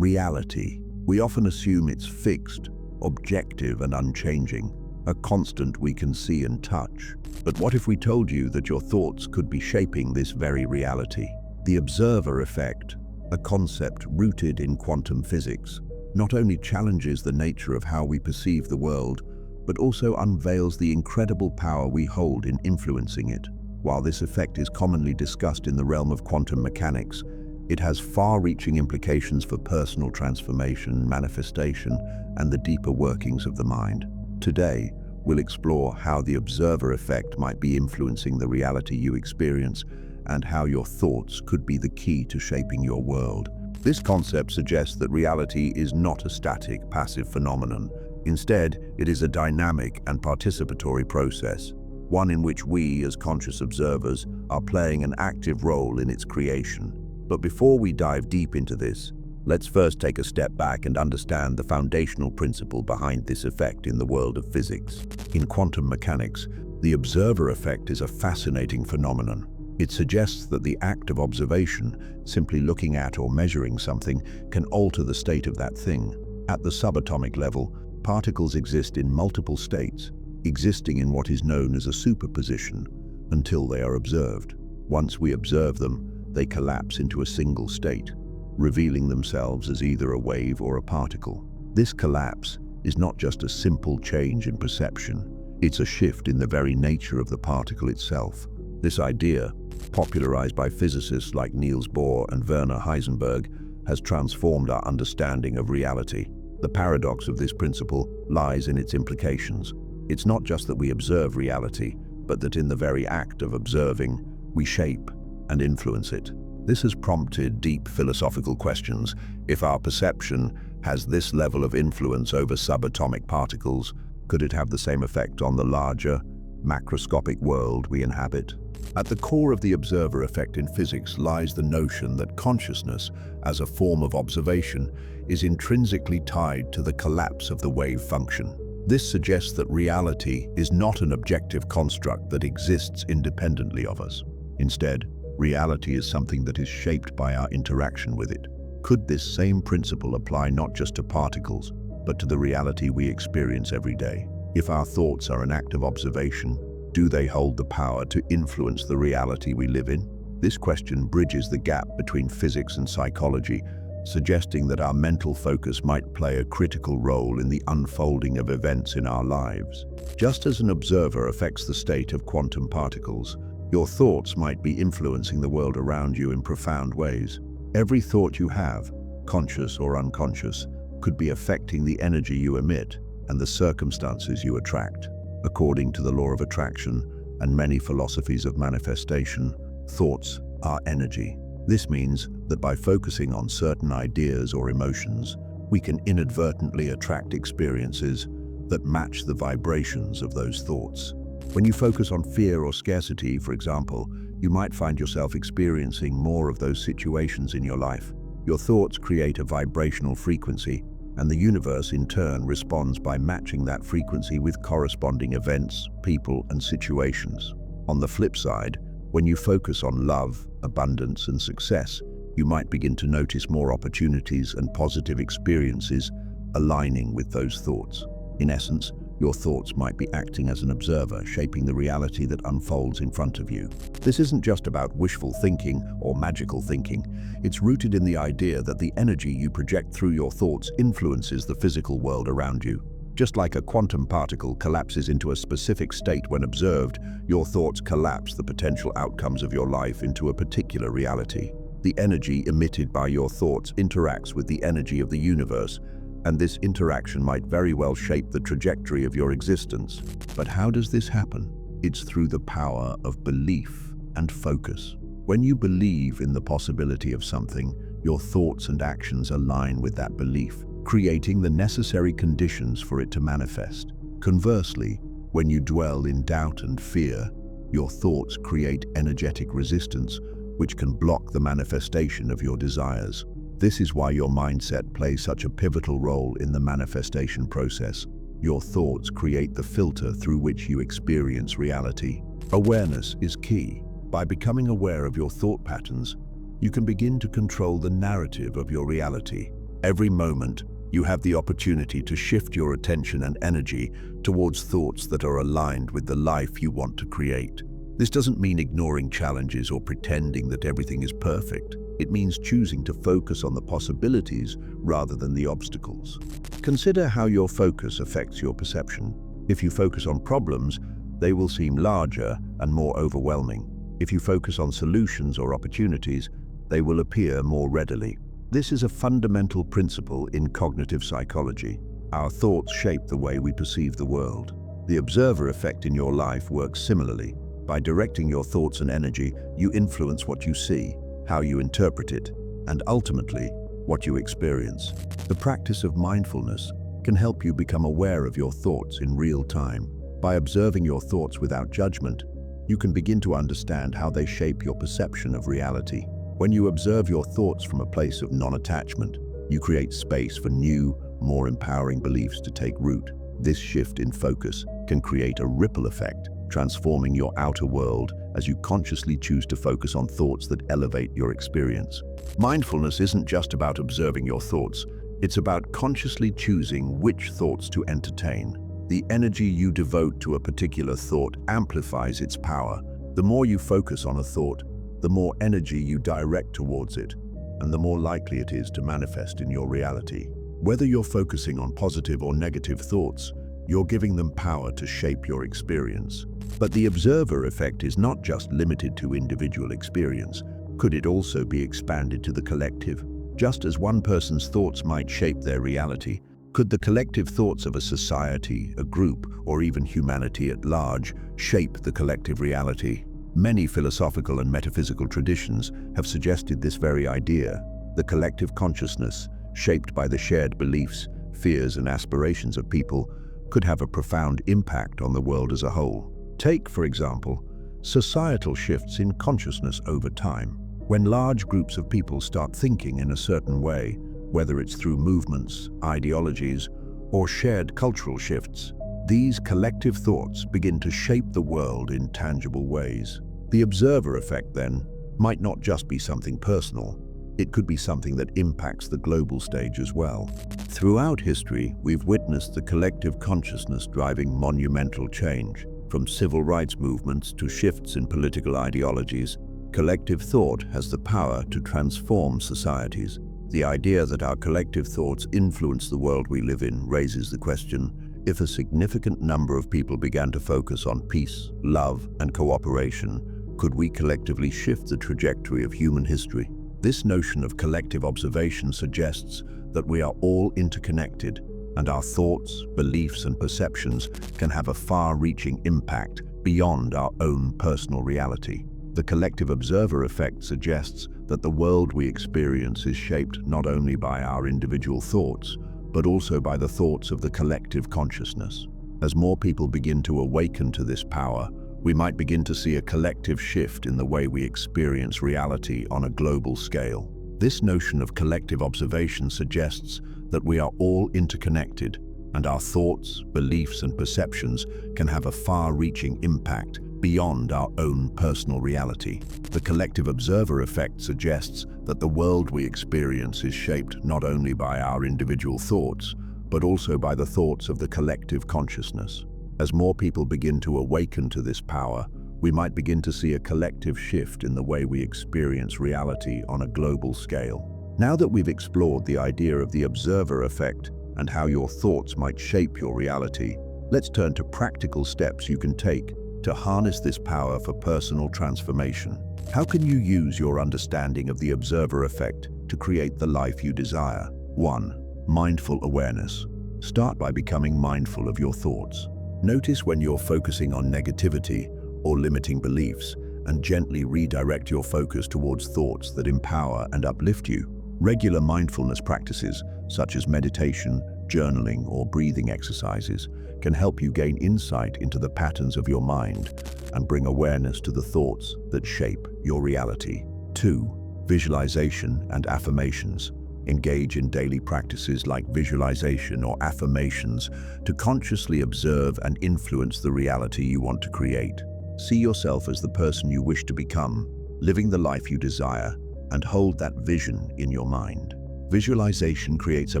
Reality. We often assume it's fixed, objective and unchanging, a constant we can see and touch. But what if we told you that your thoughts could be shaping this very reality? The observer effect, a concept rooted in quantum physics, not only challenges the nature of how we perceive the world, but also unveils the incredible power we hold in influencing it. While this effect is commonly discussed in the realm of quantum mechanics, it has far-reaching implications for personal transformation, manifestation, and the deeper workings of the mind. Today, we'll explore how the observer effect might be influencing the reality you experience and how your thoughts could be the key to shaping your world. This concept suggests that reality is not a static, passive phenomenon. Instead, it is a dynamic and participatory process, one in which we, as conscious observers, are playing an active role in its creation. But before we dive deep into this, let's first take a step back and understand the foundational principle behind this effect in the world of physics. In quantum mechanics, the observer effect is a fascinating phenomenon. It suggests that the act of observation, simply looking at or measuring something, can alter the state of that thing. At the subatomic level, particles exist in multiple states, existing in what is known as a superposition, until they are observed. Once we observe them, they collapse into a single state, revealing themselves as either a wave or a particle. This collapse is not just a simple change in perception, it's a shift in the very nature of the particle itself. This idea, popularized by physicists like Niels Bohr and Werner Heisenberg, has transformed our understanding of reality. The paradox of this principle lies in its implications. It's not just that we observe reality, but that in the very act of observing, we shape and influence it. This has prompted deep philosophical questions. If our perception has this level of influence over subatomic particles, could it have the same effect on the larger, macroscopic world we inhabit? At the core of the observer effect in physics lies the notion that consciousness, as a form of observation, is intrinsically tied to the collapse of the wave function. This suggests that reality is not an objective construct that exists independently of us. Instead, reality is something that is shaped by our interaction with it. Could this same principle apply not just to particles, but to the reality we experience every day? If our thoughts are an act of observation, do they hold the power to influence the reality we live in? This question bridges the gap between physics and psychology, suggesting that our mental focus might play a critical role in the unfolding of events in our lives. Just as an observer affects the state of quantum particles, your thoughts might be influencing the world around you in profound ways. Every thought you have, conscious or unconscious, could be affecting the energy you emit and the circumstances you attract. According to the law of attraction and many philosophies of manifestation, thoughts are energy. This means that by focusing on certain ideas or emotions, we can inadvertently attract experiences that match the vibrations of those thoughts. When you focus on fear or scarcity, for example, you might find yourself experiencing more of those situations in your life. Your thoughts create a vibrational frequency, and the universe in turn responds by matching that frequency with corresponding events, people, and situations. On the flip side, when you focus on love, abundance, and success, you might begin to notice more opportunities and positive experiences aligning with those thoughts. In essence, your thoughts might be acting as an observer, shaping the reality that unfolds in front of you. This isn't just about wishful thinking or magical thinking. It's rooted in the idea that the energy you project through your thoughts influences the physical world around you. Just like a quantum particle collapses into a specific state when observed, your thoughts collapse the potential outcomes of your life into a particular reality. The energy emitted by your thoughts interacts with the energy of the universe, and this interaction might very well shape the trajectory of your existence. But how does this happen? It's through the power of belief and focus. When you believe in the possibility of something, your thoughts and actions align with that belief, creating the necessary conditions for it to manifest. Conversely, when you dwell in doubt and fear, your thoughts create energetic resistance, which can block the manifestation of your desires. This is why your mindset plays such a pivotal role in the manifestation process. Your thoughts create the filter through which you experience reality. Awareness is key. By becoming aware of your thought patterns, you can begin to control the narrative of your reality. Every moment, you have the opportunity to shift your attention and energy towards thoughts that are aligned with the life you want to create. This doesn't mean ignoring challenges or pretending that everything is perfect. It means choosing to focus on the possibilities rather than the obstacles. Consider how your focus affects your perception. If you focus on problems, they will seem larger and more overwhelming. If you focus on solutions or opportunities, they will appear more readily. This is a fundamental principle in cognitive psychology. Our thoughts shape the way we perceive the world. The observer effect in your life works similarly. By directing your thoughts and energy, you influence what you see, how you interpret it, and ultimately, what you experience. The practice of mindfulness can help you become aware of your thoughts in real time. By observing your thoughts without judgment, you can begin to understand how they shape your perception of reality. When you observe your thoughts from a place of non-attachment, you create space for new, more empowering beliefs to take root. This shift in focus can create a ripple effect, transforming your outer world as you consciously choose to focus on thoughts that elevate your experience. Mindfulness isn't just about observing your thoughts, it's about consciously choosing which thoughts to entertain. The energy you devote to a particular thought amplifies its power. The more you focus on a thought, the more energy you direct towards it, and the more likely it is to manifest in your reality. Whether you're focusing on positive or negative thoughts, you're giving them power to shape your experience. But the observer effect is not just limited to individual experience. Could it also be expanded to the collective? Just as one person's thoughts might shape their reality, could the collective thoughts of a society, a group, or even humanity at large shape the collective reality? Many philosophical and metaphysical traditions have suggested this very idea. The collective consciousness, shaped by the shared beliefs, fears, and aspirations of people, could have a profound impact on the world as a whole. Take, for example, societal shifts in consciousness over time. When large groups of people start thinking in a certain way, whether it's through movements, ideologies, or shared cultural shifts, these collective thoughts begin to shape the world in tangible ways. The observer effect, then, might not just be something personal. It could be something that impacts the global stage as well. Throughout history, we've witnessed the collective consciousness driving monumental change. From civil rights movements to shifts in political ideologies, collective thought has the power to transform societies. The idea that our collective thoughts influence the world we live in raises the question: if a significant number of people began to focus on peace, love, and cooperation, could we collectively shift the trajectory of human history? This notion of collective observation suggests that we are all interconnected, and our thoughts, beliefs, and perceptions can have a far-reaching impact beyond our own personal reality. The collective observer effect suggests that the world we experience is shaped not only by our individual thoughts, but also by the thoughts of the collective consciousness. As more people begin to awaken to this power, we might begin to see a collective shift in the way we experience reality on a global scale. This notion of collective observation suggests that we are all interconnected, and our thoughts, beliefs, and perceptions can have a far-reaching impact beyond our own personal reality. The collective observer effect suggests that the world we experience is shaped not only by our individual thoughts, but also by the thoughts of the collective consciousness. As more people begin to awaken to this power, we might begin to see a collective shift in the way we experience reality on a global scale. Now that we've explored the idea of the observer effect and how your thoughts might shape your reality, let's turn to practical steps you can take to harness this power for personal transformation. How can you use your understanding of the observer effect to create the life you desire? 1. Mindful awareness. Start by becoming mindful of your thoughts. Notice when you're focusing on negativity or limiting beliefs, and gently redirect your focus towards thoughts that empower and uplift you. Regular mindfulness practices, such as meditation, journaling, or breathing exercises, can help you gain insight into the patterns of your mind and bring awareness to the thoughts that shape your reality. 2. Visualization and affirmations. Engage in daily practices like visualization or affirmations to consciously observe and influence the reality you want to create. See yourself as the person you wish to become, living the life you desire, and hold that vision in your mind. Visualization creates a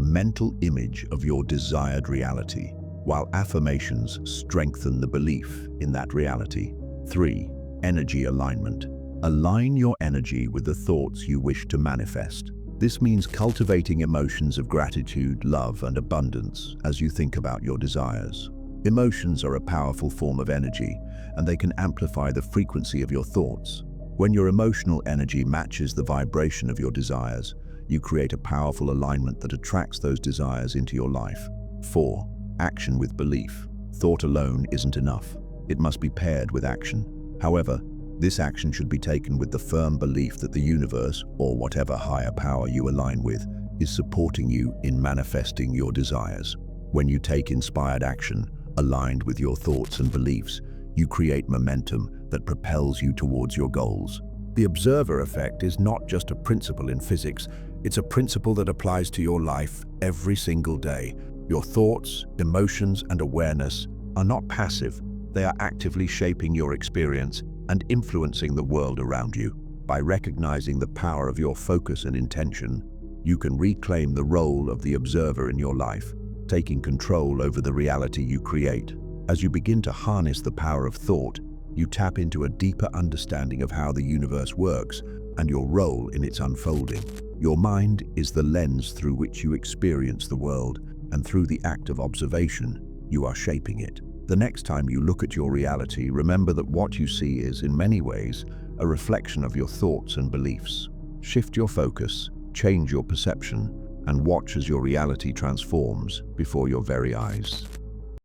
mental image of your desired reality, while affirmations strengthen the belief in that reality. 3. Energy alignment. Align your energy with the thoughts you wish to manifest. This means cultivating emotions of gratitude, love, and abundance as you think about your desires. Emotions are a powerful form of energy, and they can amplify the frequency of your thoughts. When your emotional energy matches the vibration of your desires, you create a powerful alignment that attracts those desires into your life. 4. Action with belief. Thought alone isn't enough. It must be paired with action. However, this action should be taken with the firm belief that the universe, or whatever higher power you align with, is supporting you in manifesting your desires. When you take inspired action, aligned with your thoughts and beliefs, you create momentum that propels you towards your goals. The observer effect is not just a principle in physics, it's a principle that applies to your life every single day. Your thoughts, emotions, and awareness are not passive. They are actively shaping your experience and influencing the world around you. By recognizing the power of your focus and intention, you can reclaim the role of the observer in your life, taking control over the reality you create. As you begin to harness the power of thought, you tap into a deeper understanding of how the universe works and your role in its unfolding. Your mind is the lens through which you experience the world, and through the act of observation, you are shaping it. The next time you look at your reality, remember that what you see is, in many ways, a reflection of your thoughts and beliefs. Shift your focus, change your perception, and watch as your reality transforms before your very eyes.